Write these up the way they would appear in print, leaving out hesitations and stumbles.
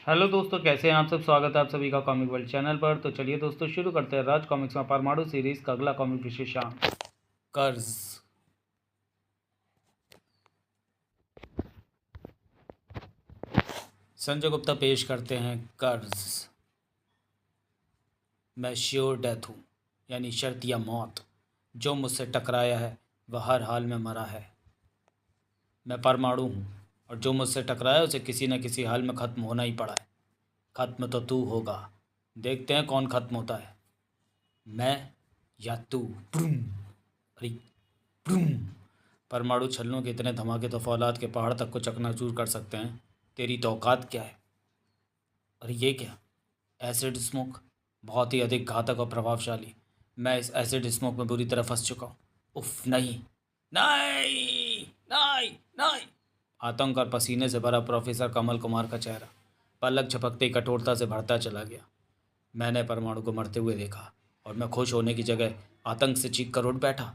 Hello दोस्तों, कैसे हैं आप सब। स्वागत है आप सभी का कॉमिक वर्ल्ड चैनल पर। तो चलिए दोस्तों शुरू करते हैं राज कॉमिक्स में परमाणु सीरीज का अगला कॉमिक विशेषांक कर्ज। संजय गुप्ता पेश करते हैं कर्ज। मैं श्योर डेथ हूँ, यानी शर्त या मौत। जो मुझसे टकराया है वह हर हाल में मरा है। मैं परमाणु हूँ और जो मुझसे टकराया उसे किसी न किसी हाल में ख़त्म होना ही पड़ा है। ख़त्म तो तू होगा, देखते हैं कौन ख़त्म होता है, मैं या तू। ब्रूम, अरे ब्रूम। परमाणु छल्लों के इतने धमाके तो फौलाद के पहाड़ तक को चकनाचूर कर सकते हैं। तेरी तो औकात क्या है। अरे ये क्या, एसिड स्मोक, बहुत ही अधिक घातक और प्रभावशाली। मैं इस एसिड स्मोक में बुरी तरह फंस चुका हूँ। उफ, नहीं नहीं नहीं नहीं। आतंक और पसीने से भरा प्रोफेसर कमल कुमार का चेहरा पलक झपकते ही कठोरता से भरता चला गया। मैंने परमाणु को मरते हुए देखा और मैं खुश होने की जगह आतंक से चीख कर उठ बैठा।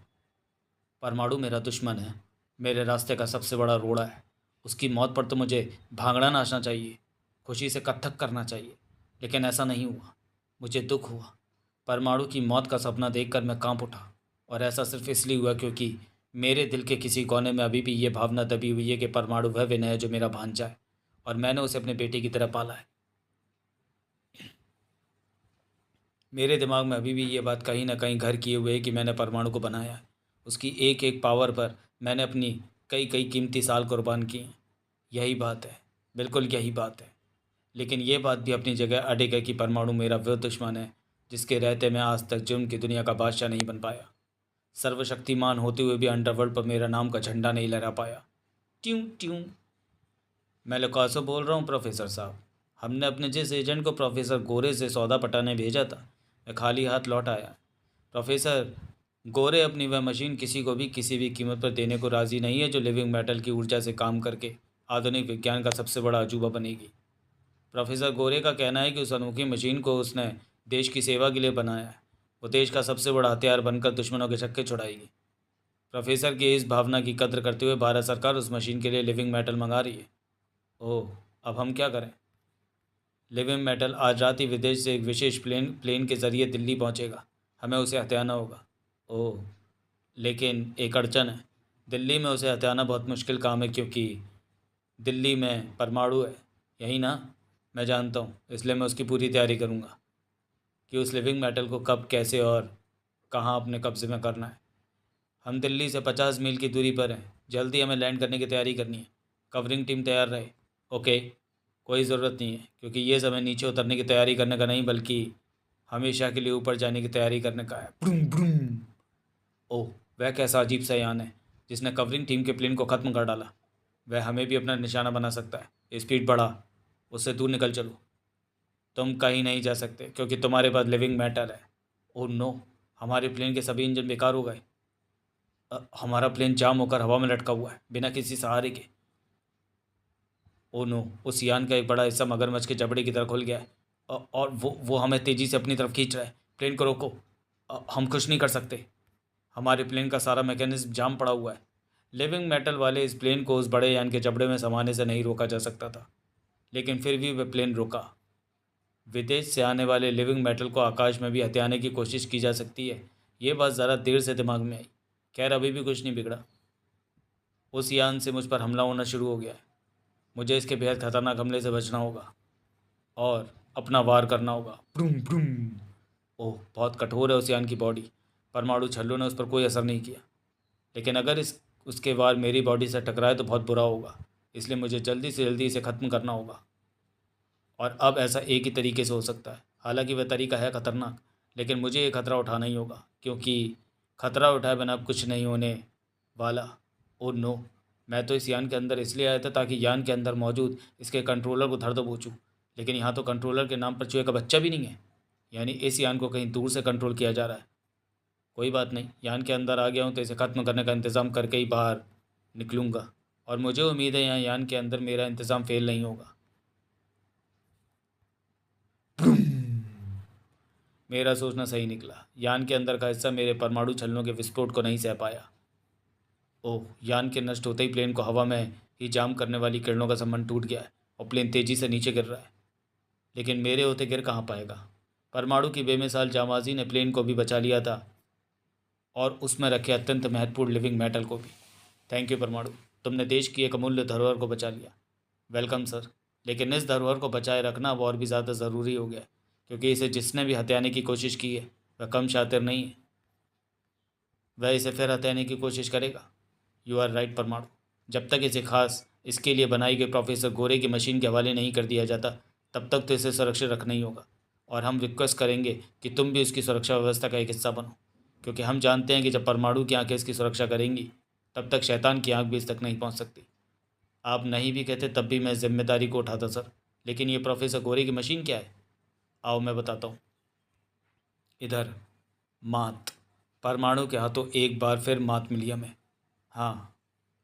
परमाणु मेरा दुश्मन है, मेरे रास्ते का सबसे बड़ा रोड़ा है। उसकी मौत पर तो मुझे भांगड़ा नाचना चाहिए, खुशी से कत्थक करना चाहिए, लेकिन ऐसा नहीं हुआ। मुझे दुख हुआ। परमाणु की मौत का सपना देखकर मैं कांप उठा, और ऐसा सिर्फ इसलिए हुआ क्योंकि मेरे दिल के किसी कोने में अभी भी ये भावना दबी हुई है कि परमाणु वह विनय है जो मेरा भांजा है और मैंने उसे अपने बेटे की तरह पाला है। मेरे दिमाग में अभी भी ये बात कहीं ना कहीं घर किए हुए है कि मैंने परमाणु को बनाया है। उसकी एक एक पावर पर मैंने अपनी कई कई कीमती साल कुर्बान किए हैं। यही बात है, बिल्कुल यही बात है। लेकिन ये बात भी अपनी जगह अडिग है कि परमाणु मेरा वह दुश्मन है जिसके रहते मैं आज तक जुर्म की दुनिया का बादशाह नहीं बन पाया। सर्वशक्तिमान होते हुए भी अंडरवर्ल्ड पर मेरा नाम का झंडा नहीं लहरा पाया। ट्यूं ट्यूं। मैं लुकासो बोल रहा हूँ प्रोफेसर साहब। हमने अपने जिस एजेंट को प्रोफेसर गोरे से सौदा पटाने भेजा था, मैं खाली हाथ लौट आया। प्रोफेसर गोरे अपनी वह मशीन किसी को भी किसी भी कीमत पर देने को राज़ी नहीं है जो लिविंग मेटल की ऊर्जा से काम करके आधुनिक विज्ञान का सबसे बड़ा अजूबा बनेगी। प्रोफेसर गोरे का कहना है कि उस अनोखी मशीन को उसने देश की सेवा के लिए बनाया है। वो देश का सबसे बड़ा हथियार बनकर दुश्मनों के छक्के छुड़ाएगी। प्रोफेसर की इस भावना की कद्र करते हुए भारत सरकार उस मशीन के लिए लिविंग मेटल मंगा रही है। ओह, अब हम क्या करें। लिविंग मेटल आज रात ही विदेश से एक विशेष प्लेन के ज़रिए दिल्ली पहुंचेगा। हमें उसे हथियाना होगा। ओह, लेकिन एक अड़चन है। दिल्ली में उसे हथियाना बहुत मुश्किल काम है क्योंकि दिल्ली में परमाणु है, यही ना। मैं जानता हूँ, इसलिए मैं उसकी पूरी तैयारी करूँगा कि उस लिविंग मेटल को कब, कैसे और कहाँ अपने कब्जे में करना है। हम दिल्ली से 50 मील की दूरी पर हैं। जल्दी हमें लैंड करने की तैयारी करनी है। कवरिंग टीम तैयार रहे। ओके, कोई ज़रूरत नहीं है क्योंकि ये समय नीचे उतरने की तैयारी करने का नहीं बल्कि हमेशा के लिए ऊपर जाने की तैयारी करने का है। Broom broom. ओह, वह कैसा अजीब सा यान है जिसने कवरिंग टीम के प्लेन को ख़त्म कर डाला। वह हमें भी अपना निशाना बना सकता है। स्पीड बढ़ा, उससे दूर निकल चलो। तुम कहीं नहीं जा सकते क्योंकि तुम्हारे पास लिविंग मैटर है। ओह नो, हमारे प्लेन के सभी इंजन बेकार हो गए। हमारा प्लेन जाम होकर हवा में लटका हुआ है बिना किसी सहारे के। ओ नो, उस यान का एक बड़ा हिस्सा मगरमच्छ के जबड़े की तरह खुल गया है। और वो हमें तेज़ी से अपनी तरफ खींच रहा है। प्लेन को रोको। हम कुछ नहीं कर सकते। हमारे प्लेन का सारा मैकेनिज्म जाम पड़ा हुआ है। लिविंग मेटल वाले इस प्लेन को उस बड़े यान के जबड़े में समाने से नहीं रोका जा सकता था, लेकिन फिर भी वह प्लेन रुका। विदेश से आने वाले लिविंग मेटल को आकाश में भी हथियाने की कोशिश की जा सकती है। ये बात ज़रा देर से दिमाग में आई। खैर, अभी भी कुछ नहीं बिगड़ा। उस यान से मुझ पर हमला होना शुरू हो गया है। मुझे इसके बेहद खतरनाक हमले से बचना होगा और अपना वार करना होगा। Broom broom. ओह, बहुत कठोर है उस यान की बॉडी। परमाणु छल्लों ने उस पर कोई असर नहीं किया, लेकिन अगर इस उसके वार मेरी बॉडी से टकराए तो बहुत बुरा होगा। इसलिए मुझे जल्दी से जल्दी इसे ख़त्म करना होगा। और अब ऐसा एक ही तरीके से हो सकता है। हालांकि वह तरीका है ख़तरनाक, लेकिन मुझे ये खतरा उठाना ही होगा क्योंकि खतरा उठाए बिना कुछ नहीं होने वाला। ओह नो, मैं तो इस यान के अंदर इसलिए आया था ताकि यान के अंदर मौजूद इसके कंट्रोलर को धर दबोचूं, लेकिन यहाँ तो कंट्रोलर के नाम पर चूहे का बच्चा भी नहीं है। यानी इस यान को कहीं दूर से कंट्रोल किया जा रहा है। कोई बात नहीं, यान के अंदर आ गया हूँ तो इसे ख़त्म करने का इंतज़ाम करके ही बाहर निकलूँगा। और मुझे उम्मीद है यहाँ यान के अंदर मेरा इंतज़ाम फेल नहीं होगा। मेरा सोचना सही निकला। यान के अंदर का हिस्सा मेरे परमाणु छल्लों के विस्फोट को नहीं सह पाया। ओह, यान के नष्ट होते ही प्लेन को हवा में ही जाम करने वाली किरणों का संबंध टूट गया है और प्लेन तेज़ी से नीचे गिर रहा है। लेकिन मेरे होते गिर कहाँ पाएगा। परमाणु की बेमिसाल जांबाजी ने प्लेन को भी बचा लिया था और उसमें रखे अत्यंत महत्वपूर्ण लिविंग मेटल को भी। थैंक यू परमाणु, तुमने देश की एक अमूल्य धरोहर को बचा लिया। Welcome sir. लेकिन इस धरोहर को बचाए रखना अब और भी ज़्यादा ज़रूरी हो गया है, क्योंकि इसे जिसने भी हथियाने की कोशिश की है वह कम शातिर नहीं है। वह इसे फिर हथियाने की कोशिश करेगा। यू आर राइट परमाणु। जब तक इसे खास इसके लिए बनाई गई प्रोफेसर गोरे की मशीन के हवाले नहीं कर दिया जाता, तब तक तो इसे सुरक्षित रखना ही होगा। और हम रिक्वेस्ट करेंगे कि तुम भी उसकी सुरक्षा व्यवस्था का एक हिस्सा बनो, क्योंकि हम जानते हैं कि जब परमाणु की आंखें इसकी सुरक्षा करेंगी, तब तक शैतान की आंख भी इस तक नहीं पहुंच सकती। आप नहीं भी कहते तब भी मैं जिम्मेदारी को उठाता सर। लेकिन ये प्रोफेसर गोरे की मशीन क्या है? आओ मैं बताता हूँ। इधर मात। परमाणु के हाथों एक बार फिर मात मिली हमें। हाँ,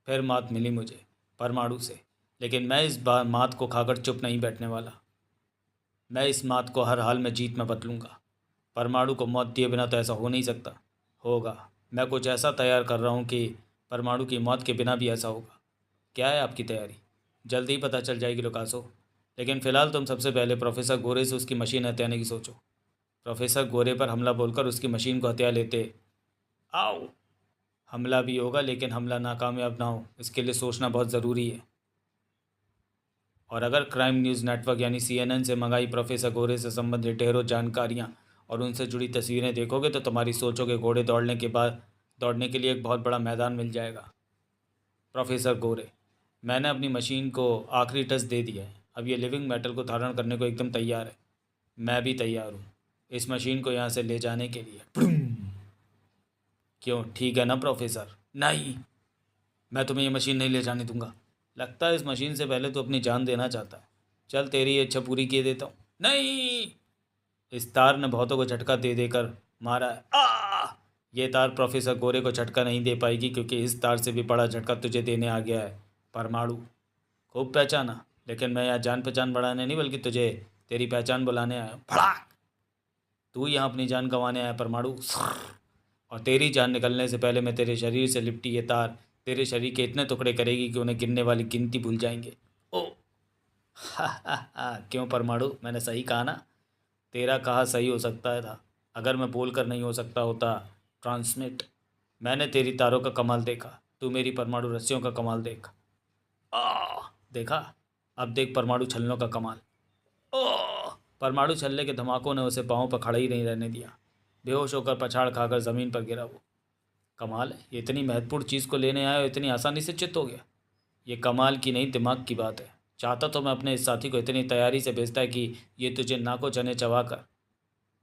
फिर मात मिली मुझे परमाणु से। लेकिन मैं इस बार मात को खाकर चुप नहीं बैठने वाला। मैं इस मात को हर हाल में जीत में बदलूंगा। परमाणु को मौत दिए बिना तो ऐसा हो नहीं सकता। होगा। मैं कुछ ऐसा तैयार कर रहा हूँ कि परमाणु की मौत के बिना भी ऐसा होगा। क्या है आपकी तैयारी? जल्दी ही पता चल जाएगी लुकासो। लेकिन फ़िलहाल तुम सबसे पहले प्रोफेसर गोरे से उसकी मशीन हथियाने की सोचो। प्रोफेसर गोरे पर हमला बोलकर उसकी मशीन को हथिया लेते। आओ। हमला भी होगा, लेकिन हमला नाकामयाब ना हो इसके लिए सोचना बहुत ज़रूरी है। और अगर क्राइम न्यूज़ नेटवर्क यानी CNN से मंगाई प्रोफेसर गोरे से संबंधित ढेरों जानकारियाँ और उनसे जुड़ी तस्वीरें देखोगे तो तुम्हारी सोचों के घोड़े दौड़ने के लिए एक बहुत बड़ा मैदान मिल जाएगा। प्रोफेसर गोरे, मैंने अपनी मशीन को आखिरी टच दे दिया है। अब ये लिविंग मेटल को धारण करने को एकदम तैयार है। मैं भी तैयार हूँ इस मशीन को यहाँ से ले जाने के लिए। क्यों, ठीक है ना प्रोफेसर? नहीं, मैं तुम्हें ये मशीन नहीं ले जाने दूंगा। लगता है इस मशीन से पहले तो अपनी जान देना चाहता है। चल तेरी इच्छा पूरी किए देता हूँ। नहीं। इस तार ने बहुतों को झटका दे देकर मारा है। ये तार प्रोफेसर गोरे को झटका नहीं दे पाएगी, क्योंकि इस तार से भी बड़ा झटका तुझे देने आ गया है परमाणु। खूब पहचाना। लेकिन मैं यहाँ जान पहचान बढ़ाने नहीं, बल्कि तुझे तेरी पहचान बुलाने आया हूँ। फड़ाक। तू यहाँ अपनी जान गंवाने आया परमाणु। और तेरी जान निकलने से पहले मैं तेरे शरीर से लिपटी ये तार तेरे शरीर के इतने टुकड़े करेगी कि उन्हें गिनने वाली गिनती भूल जाएंगे। ओ क्यों परमाणु, मैंने सही कहा ना? तेरा कहा सही हो सकता था, अगर मैं बोल कर नहीं हो सकता होता। ट्रांसमिट। मैंने तेरी तारों का कमाल देखा, तू मेरी परमाणु रस्सियों का कमाल देख। देखा? अब देख परमाणु छलनों का कमाल। परमाणु छल्ले के धमाकों ने उसे पाँव पर खड़ा ही नहीं रहने दिया। बेहोश होकर पछाड़ खाकर ज़मीन पर गिरा वो। कमाल है, ये इतनी महत्वपूर्ण चीज़ को लेने आया और इतनी आसानी से चित्त हो गया। ये कमाल की नहीं, दिमाग की बात है। चाहता तो मैं अपने इस साथी को इतनी तैयारी से भेजता है कि ये तुझे नाको चने चबा कर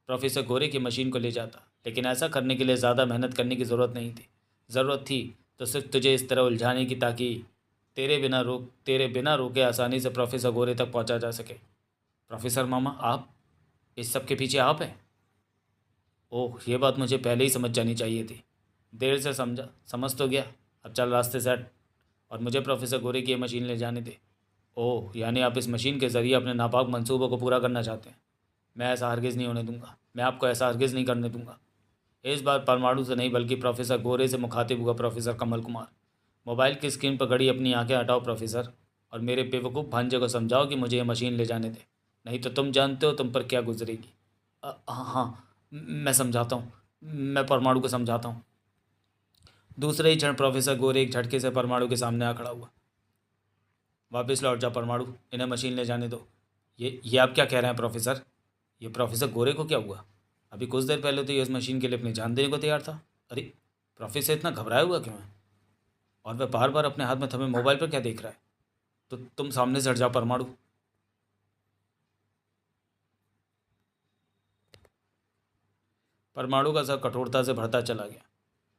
प्रोफेसर गोरे की मशीन को ले जाता, लेकिन ऐसा करने के लिए ज़्यादा मेहनत करने की ज़रूरत नहीं थी। ज़रूरत थी तो सिर्फ तुझे इस तरह उलझाने की, ताकि तेरे बिना रोके आसानी से प्रोफेसर गोरे तक पहुंचा जा सके। प्रोफेसर मामा, आप? इस सब के पीछे आप हैं? ओह, ये बात मुझे पहले ही समझ जानी चाहिए थी। देर से समझा, समझ तो गया। अब चल रास्ते से हट और मुझे प्रोफेसर गोरे की ये मशीन ले जाने दे। ओह, यानी आप इस मशीन के ज़रिए अपने नापाक मंसूबों को पूरा करना चाहते हैं। मैं ऐसा हरगिज़ नहीं होने दूंगा। मैं आपको ऐसा हरगिज़ नहीं करने दूंगा। इस बार परमाणु से नहीं, बल्कि प्रोफेसर गोरे से मुखातिब हुआ प्रोफेसर कमल कुमार। मोबाइल की स्क्रीन पर घड़ी अपनी आंखें हटाओ प्रोफेसर, और मेरे बेवकूफ़ भांजे को समझाओ कि मुझे ये मशीन ले जाने दे, नहीं तो तुम जानते हो तुम पर क्या गुजरेगी। हाँ, मैं समझाता हूँ। मैं परमाणु को समझाता हूँ। दूसरे ही क्षण प्रोफेसर गोरे एक झटके से परमाणु के सामने आ खड़ा हुआ। वापस लौट जा परमाणु, इन्हें मशीन ले जाने दो। ये आप क्या कह रहे हैं प्रोफेसर? ये प्रोफेसर गोरे को क्या हुआ? अभी कुछ देर पहले तो ये इस मशीन के लिए अपनी जान देने को तैयार था। अरे, प्रोफेसर इतना घबराया हुआ क्यों है? और वह बार बार अपने हाथ में थमे मोबाइल पर क्या देख रहा है? तो तुम सामने से हट जाओ परमाणु। परमाणु का सर कठोरता से बढ़ता चला गया।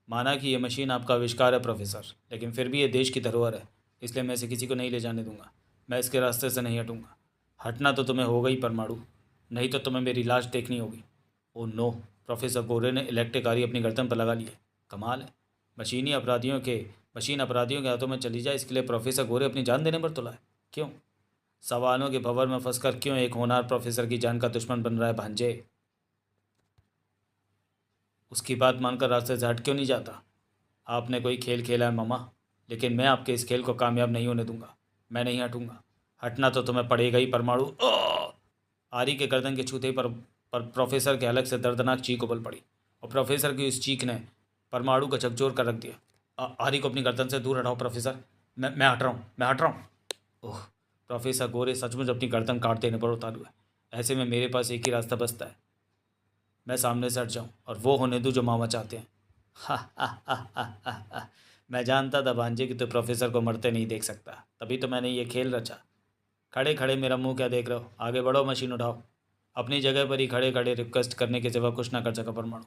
माना कि यह मशीन आपका आविष्कार है प्रोफेसर, लेकिन फिर भी ये देश की धरोहर है, इसलिए मैं इसे किसी को नहीं ले जाने दूंगा। मैं इसके रास्ते से नहीं हटूंगा। हटना तो तुम्हें होगा ही परमाणु, नहीं तो तुम्हें मेरी लाश देखनी होगी। Oh no! प्रोफेसर गोरे ने इलेक्ट्रिक आरी अपनी गर्दन पर लगा लिए। कमाल है, मशीनी अपराधियों के मशीन अपराधियों के हाथों में चली जाए, इसके लिए प्रोफेसर गोरे अपनी जान देने पर तुला है। क्यों? सवालों के भंवर में फंसकर क्यों एक होनहार प्रोफेसर की जान का दुश्मन बन रहा है भांजे? उसकी बात मानकर रास्ते से हट क्यों नहीं जाता? आपने कोई खेल खेला है मामा, लेकिन मैं आपके इस खेल को कामयाब नहीं होने दूंगा। मैं नहीं हटूंगा। हटना तो तुम्हें पड़ेगा ही परमाणु। आरी के गर्दन के छूते ही पर प्रोफेसर के अलग से दर्दनाक चीख उबल पड़ी और प्रोफेसर की उस चीख ने परमाणु को झकझोर कर रख दिया। आरी को अपनी गर्दन से दूर हटाओ प्रोफेसर, मैं हट रहा हूँ, मैं हट रहा हूँ। ओह, प्रोफेसर गोरे सचमुच अपनी गर्दन काट देने पर उतारू है। ऐसे में मेरे पास एक ही रास्ता बचता है, मैं सामने से हट जाऊँ और वो होने दूँ जो मामा चाहते हैं। हा हा हा हा हा हा। मैं जानता था भांजे कि तो प्रोफेसर को मरते नहीं देख सकता, तभी तो मैंने ये खेल रचा। खड़े खड़े मेरा मुंह क्या देख रहे हो, आगे बढ़ो, मशीन उठाओ। अपनी जगह पर ही खड़े खड़े रिक्वेस्ट करने के सिवा कुछ ना कर सका परमाणु।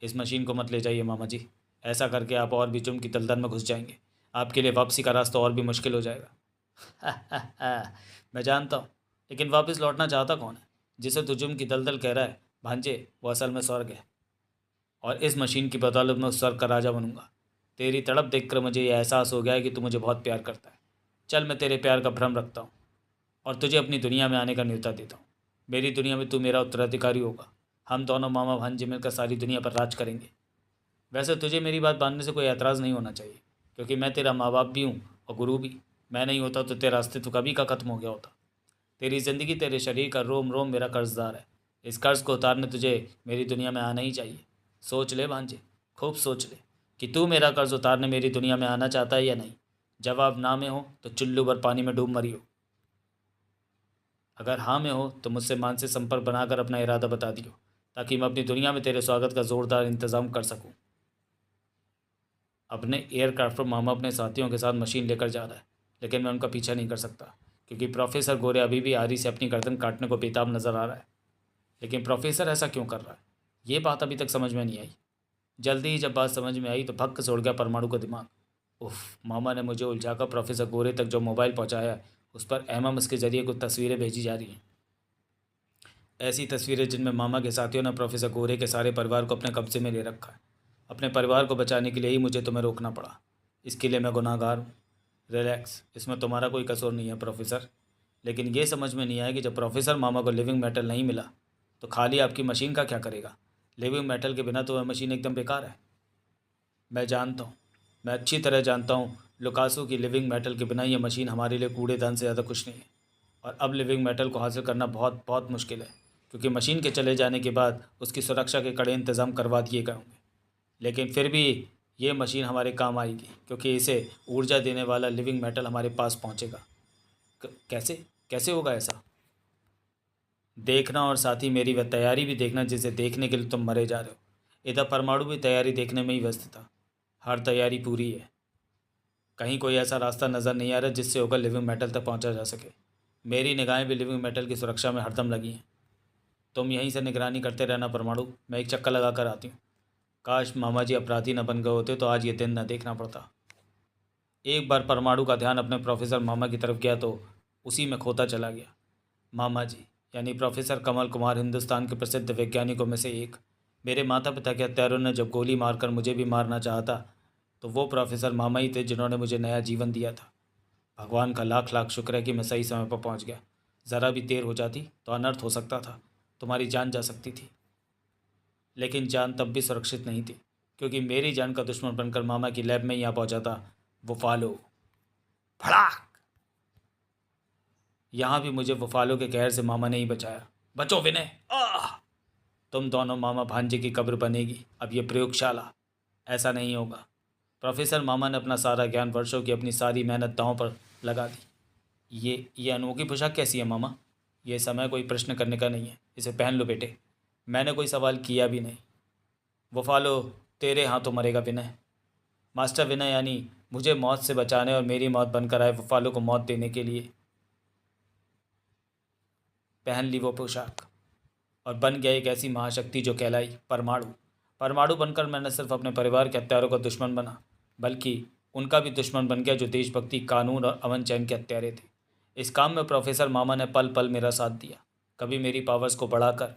इस मशीन को मत ले जाइए मामा जी, ऐसा करके आप और भी जुर्म की दलदल में घुस जाएंगे। आपके लिए वापसी का रास्ता और भी मुश्किल हो जाएगा। मैं जानता हूँ, लेकिन वापस लौटना चाहता कौन है? जिसे तू जुर्म की दलदल कह रहा है भांजे, वो असल में स्वर्ग है, और इस मशीन की बदौलत मैं उस स्वर्ग का राजा बनूंगा। तेरी तड़प देखकर मुझे यह एहसास हो गया है कि तू मुझे बहुत प्यार करता है। चल, मैं तेरे प्यार का भ्रम रखता हूँ और तुझे अपनी दुनिया में आने का न्योता देता हूँ। मेरी दुनिया में तू मेरा उत्तराधिकारी होगा। हम दोनों मामा भांजे मिलकर सारी दुनिया पर राज करेंगे। वैसे तुझे मेरी बात मानने से कोई एतराज़ नहीं होना चाहिए, क्योंकि मैं तेरा माँ बाप भी हूँ और गुरु भी। मैं नहीं होता तो तेरा अस्तित्व कभी का खत्म हो गया होता। तेरी ज़िंदगी, तेरे शरीर का रोम रोम मेरा कर्जदार है। इस कर्ज को उतारने तुझे मेरी दुनिया में आना ही चाहिए। सोच ले भांजे, खूब सोच ले कि तू मेरा कर्ज उतारने मेरी दुनिया में आना चाहता है या नहीं। जवाब ना में हो तो चुल्लू भर पानी में डूब मरी हो। अगर हाँ में हो तो मुझसे मानसिक संपर्क बनाकर अपना इरादा बता दियो, ताकि मैं अपनी दुनिया में तेरे स्वागत का ज़ोरदार इंतज़ाम कर सकूँ। अपने एयरक्राफ्ट पर मामा अपने साथियों के साथ मशीन लेकर जा रहा है, लेकिन मैं उनका पीछा नहीं कर सकता, क्योंकि प्रोफेसर गोरे अभी भी आरी से अपनी गर्दन काटने को बेताब नज़र आ रहा है। लेकिन प्रोफेसर ऐसा क्यों कर रहा है, ये बात अभी तक समझ में नहीं आई। जल्दी ही जब बात समझ में आई तो भक्क से उड़ गया परमाणु का दिमाग। उफ, मामा ने मुझे उलझाकर प्रोफेसर गोरे तक जो मोबाइल पहुंचाया है, उस पर एमएमएस के जरिए कुछ तस्वीरें भेजी जा रही हैं। ऐसी तस्वीरें जिनमें मामा के साथियों ने प्रोफेसर गोरे के सारे परिवार को अपने कब्जे में ले रखा है। अपने परिवार को बचाने के लिए ही मुझे तुम्हें रोकना पड़ा। इसके लिए मैं गुनाहगार हूँ। रिलैक्स, इसमें तुम्हारा कोई कसूर नहीं है प्रोफेसर। लेकिन ये समझ में नहीं आया कि जब प्रोफेसर मामा को लिविंग मेटल नहीं मिला तो खाली आपकी मशीन का क्या करेगा। लिविंग मेटल के बिना तो वह मशीन एकदम बेकार है। मैं जानता हूँ, मैं अच्छी तरह जानता हूँ लुकासो की लिविंग मेटल के बिना ये मशीन हमारे लिए कूड़ेदान से ज़्यादा कुछ नहीं है। और अब लिविंग मेटल को हासिल करना बहुत बहुत मुश्किल है, क्योंकि मशीन के चले जाने के बाद उसकी सुरक्षा के कड़े इंतज़ाम करवा दिए गए होंगे। लेकिन फिर भी ये मशीन हमारे काम आएगी, क्योंकि इसे ऊर्जा देने वाला लिविंग मेटल हमारे पास पहुँचेगा। कैसे कैसे होगा ऐसा? देखना, और साथ ही मेरी वह तैयारी भी देखना जिसे देखने के लिए तुम मरे जा रहे हो। इधर परमाणु भी तैयारी देखने में ही व्यस्त था। हर तैयारी पूरी है। कहीं कोई ऐसा रास्ता नज़र नहीं आ रहा जिससे होकर लिविंग मेटल तक पहुंचा जा सके। मेरी निगाहें भी लिविंग मेटल की सुरक्षा में हरदम लगी हैं। तुम यहीं से निगरानी करते रहना परमाणु, मैं एक चक्कर लगा कर आती हूँ। काश मामा जी अपराधी न बन गए होते तो आज ये दिन न देखना पड़ता। एक बार परमाणु का ध्यान अपने प्रोफेसर मामा की तरफ गया तो उसी में खोता चला गया। मामा जी यानी प्रोफेसर कमल कुमार हिंदुस्तान के प्रसिद्ध वैज्ञानिकों में से एक। मेरे माता पिता के हत्यारों ने जब गोली मारकर मुझे भी मारना चाहा था, तो वो प्रोफेसर मामा ही थे जिन्होंने मुझे नया जीवन दिया था। भगवान का लाख लाख शुक्र है कि मैं सही समय पर पहुंच गया। ज़रा भी देर हो जाती तो अनर्थ हो सकता था, तुम्हारी जान जा सकती थी। लेकिन जान तब भी सुरक्षित नहीं थी, क्योंकि मेरी जान का दुश्मन बनकर मामा की लैब में ही आ पहुंचा था वो फालो। फड़ाक! यहाँ भी मुझे वफालों के कहर से मामा ने ही बचाया। बचो विनय! आह! तुम दोनों मामा भांजे की कब्र बनेगी अब ये प्रयोगशाला। ऐसा नहीं होगा। प्रोफेसर मामा ने अपना सारा ज्ञान, वर्षों की अपनी सारी मेहनत दांव पर लगा दी। ये अनोखी पोशाक कैसी है मामा? ये समय कोई प्रश्न करने का नहीं है, इसे पहन लो बेटे। मैंने कोई सवाल किया भी नहीं। वफालो, तेरे हाथों मरेगा विनय। मास्टर विनय यानी मुझे मौत से बचाने और मेरी मौत बनकर आए वफालो को मौत देने के लिए पहन ली वो पोशाक और बन गया एक ऐसी महाशक्ति जो कहलाई परमाणु। परमाणु बनकर मैं न सिर्फ अपने परिवार के हत्यारों का दुश्मन बना, बल्कि उनका भी दुश्मन बन गया जो देशभक्ति, कानून और अमन चैन के हत्यारे थे। इस काम में प्रोफेसर मामा ने पल पल मेरा साथ दिया, कभी मेरी पावर्स को बढ़ाकर,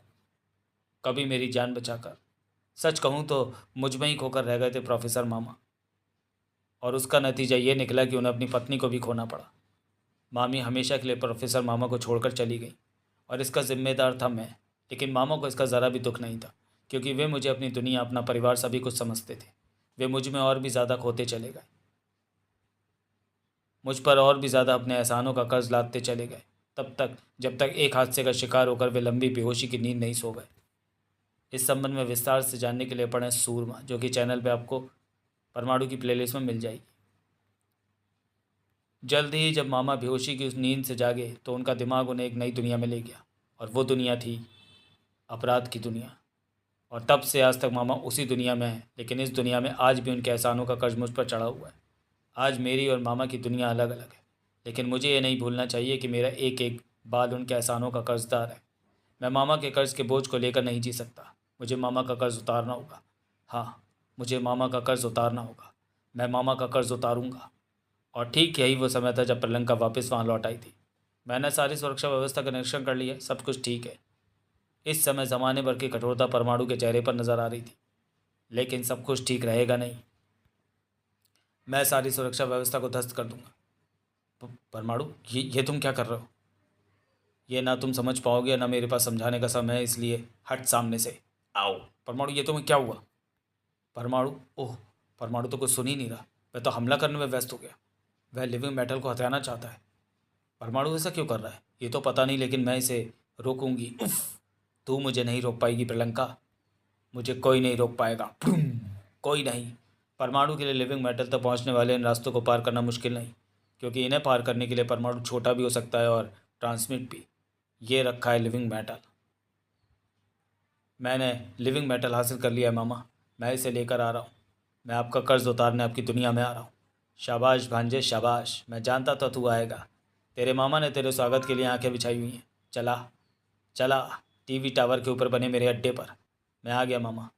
कभी मेरी जान बचाकर। सच कहूँ तो मुझ में ही खोकर रह गए थे प्रोफेसर मामा, और उसका नतीजा ये निकला कि उन्हें अपनी पत्नी को भी खोना पड़ा। मामी हमेशा के लिए प्रोफेसर मामा को छोड़कर चली गई और इसका जिम्मेदार था मैं। लेकिन मामा को इसका ज़रा भी दुख नहीं था, क्योंकि वे मुझे अपनी दुनिया, अपना परिवार सभी कुछ समझते थे। वे मुझ में और भी ज़्यादा खोते चले गए, मुझ पर और भी ज़्यादा अपने एहसानों का कर्ज लादते चले गए। तब तक जब तक एक हादसे का शिकार होकर वे लंबी बेहोशी की नींद नहीं सो गए। इस संबंध में विस्तार से जानने के लिए पढ़ें सूरमा, जो कि चैनल पे आपको परमाणु की प्लेलिस्ट में मिल जाएगी। जल्द ही जब मामा बेहोशी की उस नींद से जागे तो उनका दिमाग उन्हें एक नई दुनिया में ले गया, और वो दुनिया थी अपराध की दुनिया। और तब से आज तक मामा उसी दुनिया में है, लेकिन इस दुनिया में आज भी उनके एहसानों का कर्ज मुझ पर चढ़ा हुआ है। आज मेरी और मामा की दुनिया अलग अलग है, लेकिन मुझे ये नहीं भूलना चाहिए कि मेरा एक एक बाल उनके एहसानों का कर्जदार है। मैं मामा के कर्ज के बोझ को लेकर नहीं जी सकता। मुझे मामा का कर्ज उतारना होगा। हाँ, मुझे मामा का कर्ज उतारना होगा। मैं मामा का कर्ज उतारूंगा। और ठीक यही वो समय था जब प्रियंका वापस वहाँ लौट आई थी। मैंने सारी सुरक्षा व्यवस्था का निरीक्षण कर लिया, सब कुछ ठीक है। इस समय ज़माने भर की कठोरता परमाणु के चेहरे पर नजर आ रही थी, लेकिन सब कुछ ठीक रहेगा नहीं। मैं सारी सुरक्षा व्यवस्था को ध्वस्त कर दूंगा। परमाणु, ये तुम क्या कर रहे हो? ये ना तुम समझ पाओगे, ना मेरे पास समझाने का समय है, इसलिए हट सामने से। आओ। परमाणु, ये तुम्हें क्या हुआ? परमाणु, ओह, परमाणु तो कुछ सुन ही नहीं रहा। वह तो हमला करने में व्यस्त हो गया। वह लिविंग मेटल को हथियाना चाहता है। परमाणु ऐसा क्यों कर रहा है ये तो पता नहीं, लेकिन मैं इसे रोकूंगी। उफ, तू मुझे नहीं रोक पाएगी प्रियंका। मुझे कोई नहीं रोक पाएगा। कोई नहीं। परमाणु के लिए लिविंग मेटल तक पहुंचने वाले इन रास्तों को पार करना मुश्किल नहीं, क्योंकि इन्हें पार करने के लिए परमाणु छोटा भी हो सकता है और ट्रांसमिट भी। ये रखा है लिविंग मेटल। मैंने लिविंग मेटल हासिल कर लिया है मामा। मैं इसे लेकर आ रहा हूँ। मैं आपका कर्ज उतारने आपकी दुनिया में आ रहा हूँ। शाबाश भांजे शाबाश, मैं जानता था तू आएगा। तेरे मामा ने तेरे स्वागत के लिए आंखें बिछाई हुई हैं। चला चला टीवी टावर के ऊपर बने मेरे अड्डे पर। मैं आ गया मामा।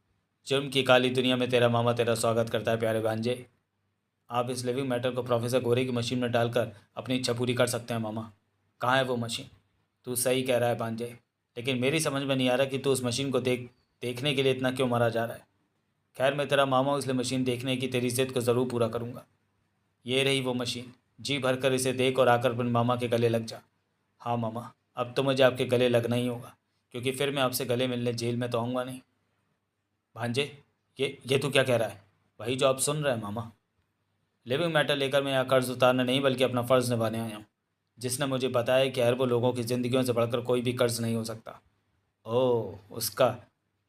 जुर्म की काली दुनिया में तेरा मामा तेरा स्वागत करता है प्यारे भांजे। आप इस लिविंग मेटल को प्रोफेसर गोरे की मशीन में डालकर अपनी इच्छा पूरी कर सकते हैं मामा। कहाँ है वो मशीन? तू सही कह रहा है भांजे, लेकिन मेरी समझ में नहीं आ रहा कि तू उस मशीन को देखने के लिए इतना क्यों मरा जा रहा है। खैर, मैं तेरा मामा हूँ, इसलिए मशीन देखने की तेरी जिद को ज़रूर पूरा करूँगा। ये रही वो मशीन। जी भरकर इसे देख और आकर अपने मामा के गले लग जा। हाँ मामा, अब तो मुझे आपके गले लगना ही होगा, क्योंकि फिर मैं आपसे गले मिलने जेल में तो आऊँगा नहीं। भांजे, ये तू क्या कह रहा है? वही जो आप सुन रहे हैं मामा। लिविंग मैटर लेकर मैं यहाँ कर्ज उतारने नहीं बल्कि अपना फ़र्ज़ निभाने आया हूँ, जिसने मुझे बताया कि अरबों लोगों की ज़िंदगियों से बढ़कर कोई भी कर्ज नहीं हो सकता। ओह, उसका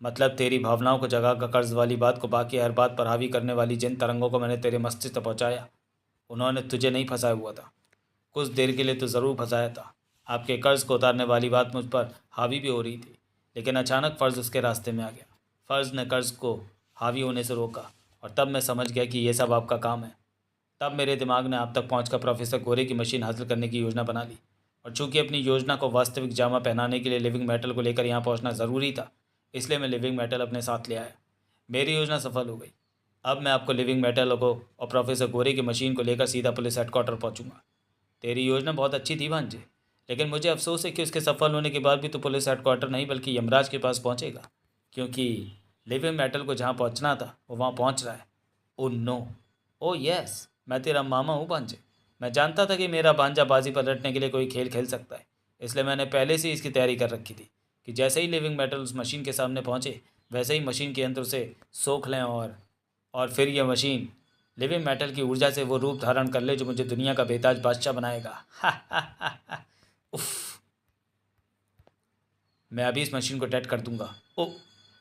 मतलब तेरी भावनाओं को जगा कर कर्ज वाली बात को बाकी हर बात पर हावी करने वाली जिन तरंगों को मैंने तेरे मस्तिष्क तक पहुँचाया, उन्होंने तुझे नहीं फंसाया हुआ था। कुछ देर के लिए तो ज़रूर फंसाया था। आपके कर्ज को उतारने वाली बात मुझ पर हावी भी हो रही थी, लेकिन अचानक फ़र्ज़ उसके रास्ते में आ गया। फ़र्ज़ ने कर्ज को हावी होने से रोका, और तब मैं समझ गया कि यह सब आपका काम है। तब मेरे दिमाग ने आप तक पहुंचकर प्रोफेसर गोरे की मशीन हासिल करने की योजना बना ली, और चूंकि अपनी योजना को वास्तविक जामा पहनाने के लिए लिविंग मेटल को लेकर यहाँ पहुंचना ज़रूरी था, इसलिए मैं लिविंग मेटल अपने साथ ले आया। मेरी योजना सफल हो गई। अब मैं आपको लिविंग मेटल को और प्रोफेसर गोरे की मशीन को लेकर सीधा पुलिस हेडक्वार्टर पहुँचूँगा। तेरी योजना बहुत अच्छी थी भांजे, लेकिन मुझे अफसोस है कि उसके सफल होने के बाद भी तो पुलिस हेडक्वार्टर नहीं बल्कि यमराज के पास पहुँचेगा, क्योंकि लिविंग मेटल को जहाँ पहुँचना था वो वहाँ पहुँच रहा है। ओ नो, ओ यस, मैं तेरा मामा हूँ भांजे। मैं जानता था कि मेरा भांजा बाजी पलटने के लिए कोई खेल खेल सकता है, इसलिए मैंने पहले से ही इसकी तैयारी कर रखी थी कि जैसे ही लिविंग मेटल उस मशीन के सामने पहुँचे, वैसे ही मशीन के यंत्र उसे सोख लें और फिर यह मशीन लिविंग मेटल की ऊर्जा से वो रूप धारण कर ले जो मुझे दुनिया का बेताज बादशाह बनाएगा। उफ, मैं अभी इस मशीन को डेड कर दूंगा। ओ,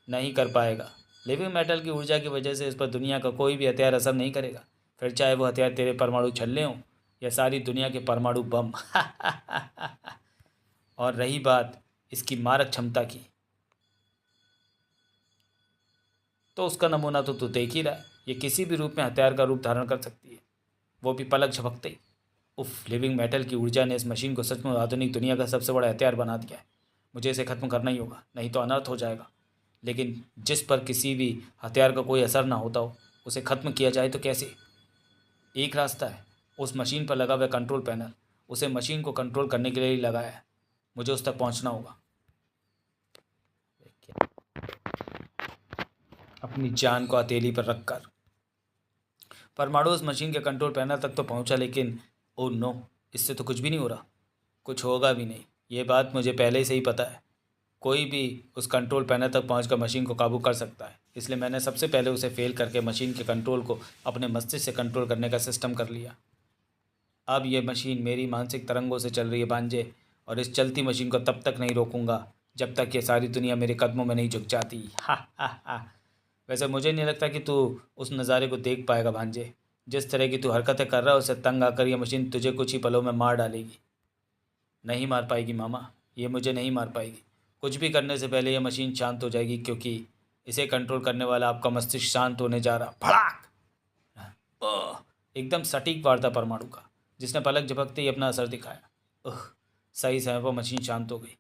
नहीं कर पाएगा। लिविंग मेटल की ऊर्जा की वजह से इस पर दुनिया का कोई भी हथियार असर नहीं करेगा, फिर चाहे वो हथियार तेरे परमाणु छल्ले हों या सारी दुनिया के परमाणु बम। और रही बात इसकी मारक क्षमता की, तो उसका नमूना तो तू देख ही रहा है। ये किसी भी रूप में हथियार का रूप धारण कर सकती है, वो भी पलक झपकते ही। उफ, लिविंग मेटल की ऊर्जा ने इस मशीन को सचमुच आधुनिक दुनिया का सबसे बड़ा हथियार बना दिया है। मुझे इसे ख़त्म करना ही होगा, नहीं तो अनर्थ हो जाएगा। लेकिन जिस पर किसी भी हथियार का कोई असर ना होता हो, उसे ख़त्म किया जाए तो कैसे? एक रास्ता है, उस मशीन पर लगा हुआ कंट्रोल पैनल। उसे मशीन को कंट्रोल करने के लिए ही लगाया है। मुझे उस तक पहुंचना होगा, अपनी जान को हथेली पर रखकर। परमाणु उस मशीन के कंट्रोल पैनल तक तो पहुंचा, लेकिन ओ नो, इससे तो कुछ भी नहीं हो रहा। कुछ होगा भी नहीं, ये बात मुझे पहले से ही पता है। कोई भी उस कंट्रोल पैनल तक पहुंचकर मशीन को काबू कर सकता है, इसलिए मैंने सबसे पहले उसे फेल करके मशीन के कंट्रोल को अपने मस्तिष्क से कंट्रोल करने का सिस्टम कर लिया। अब ये मशीन मेरी मानसिक तरंगों से चल रही है भांजे, और इस चलती मशीन को तब तक नहीं रोकूंगा जब तक ये सारी दुनिया मेरे कदमों में नहीं झुक जाती। हा हा हा। वैसे मुझे नहीं लगता कि तू उस नज़ारे को देख पाएगा भांजे। जिस तरह की तू हरकतें कर रहा है उससे तंग आकर यह मशीन तुझे कुछ ही पलों में मार डालेगी। नहीं मार पाएगी मामा, ये मुझे नहीं मार पाएगी। कुछ भी करने से पहले यह मशीन शांत हो जाएगी, क्योंकि इसे कंट्रोल करने वाला आपका मस्तिष्क शांत होने जा रहा। भड़ाक! ओह! एकदम सटीक वार था परमाणु का, जिसने पलक झपकते ही अपना असर दिखाया। ओह! सही समय पर मशीन शांत हो गई।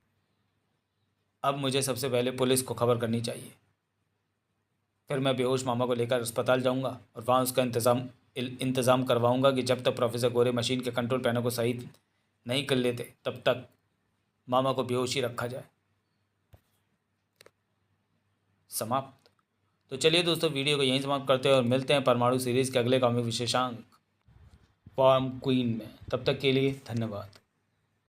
अब मुझे सबसे पहले पुलिस को खबर करनी चाहिए। फिर मैं बेहोश मामा को लेकर अस्पताल जाऊंगा और वहाँ उसका इंतज़ाम करवाऊंगा कि जब तक प्रोफेसर गोरे मशीन के कंट्रोल पैनल को सही नहीं कर लेते तब तक मामा को बेहोश ही रखा जाए। समाप्त। तो चलिए दोस्तों, वीडियो को यहीं समाप्त करते हैं और मिलते हैं परमाणु सीरीज़ के अगले कॉमिक विशेषांक फॉर्म क्वीन में। तब तक के लिए धन्यवाद।